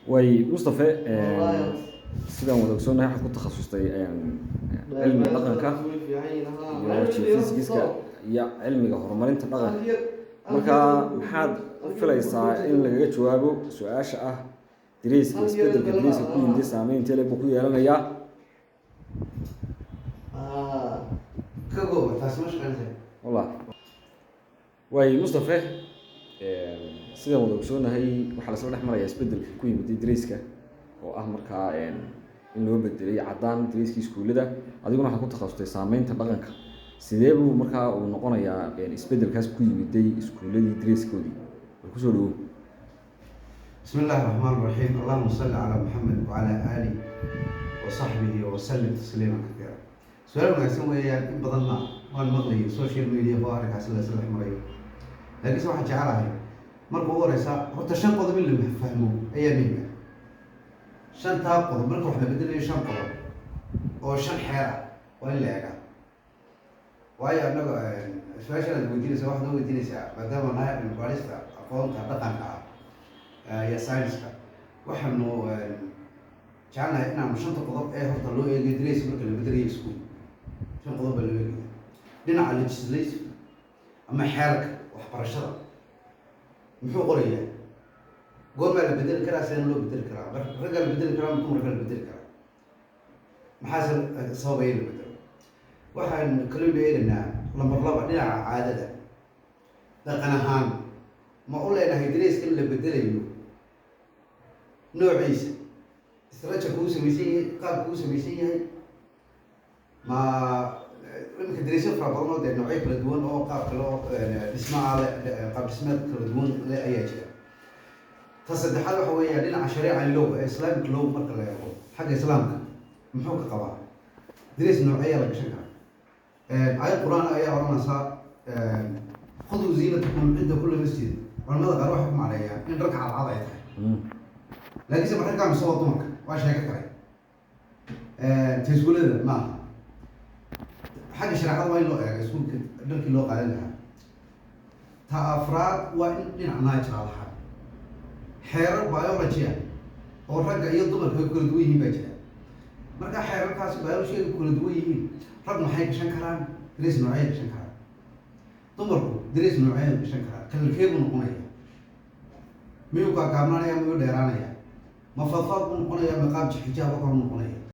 way Mustafa sidaan wada ogsoonahay waxaad ku takhasustay cilmiga dhaqanka iyo geofizigiska iyo cilmiga horumarinta dhaqanka marka maxaad filaysaa in lagaga jawaabo su'aasha ah dariiska isbedelka dariiska ku yimid saameynta leeb ku yeelanaya kago taas ma shaqeynaysaa والله way Mustafa sidaan wada ogsoonahay waxa la soo dhaxmaraya isbedelka ku yimid dariiska oo ah markaa in loo bedelay cadaan dariiska iskuulada adiguna waxa ku takhasustay saameynta dhaqanka sidee buu markaa uu noqonayaa isbedelkaas ku yimid iskuuladii dariiskoodii ku soo dhaw بسم الله الرحمن الرحيم اللهم صل على محمد وعلى آله وصحبه وسلم تسليما كثيرا سؤال wanaagsan weeyaan in badanna waan maqlay social media baarkaas la salax maray laakiin waxa jecelahay marka ugu horeysa horta shan qodob in la fahmo ayaa muhiim ah shan qodob marka wax la bedelayo shan qodob oo shan xeer ah waa in la eega waayo anaga su'aasha la weydiinaysa wax loo weydiinaysaa maadaama nahay barista aqoonta dhaqanka ya science-ka waxaanu jecelahay inaanu shanta qodob ee horta loo eegay dariiska marka la bedelayo iskuul shan qodob baa loo eegaya dhinaca legislation ama xeerka waxbarashada muxuu qorayaa goormaa la bedeli karaa sideen loo bedeli karaa ragga la bedeli karaa dumarka la bedeli karaa maxaase sababaya in la bedelo waxaan kaloo eegaynaa lambar laba dhinaca caadada dhaqan ahaan ma u leenahay dariiska in la bedelayo noociisa structure kuu samaysan yahay qaabka kuu samaysan yahay ma iminka dariisyo fara badan oo dee noocyo kala duwan oo qaab kale oo dhismaha le qaab dhismeed kala duwan le ayaa jira ta saddexaad waxa weeyaa dhinaca shareeca low ee islamic low marka la eego xagga islaamka muxuu ka qabaa dariis noocyaa la gashan karaa aayad qur-aan ayaa odhanaysaa khuduu ziinatakum cinda kulli masjid culamada qaar waxay ku macneeyaan in dharka cadcad ay tahay laakiinse markaa mise waa dumarka waa sheeko kale tiskuulada maaha xagga shareecada waa in loo eego iskuulka dharkii loo qaadan lahaa ta afraad waa in dhinac naajira lahaa xeerar biology ah oo ragga iyo dumarka ay kala duwan yihiin baa jira marka xeerarkaas biology ay kala duwan yihiin rag maxay gashan karaan dariis noocay gashan karaan dumarku dariis noocay gashan karaan kalkeed buu noqonaya miyuu gaagaabnaanaya miyuu dheeraanaya ma fadfaad buu noqonaya ma qaab xijaab kor noqonaya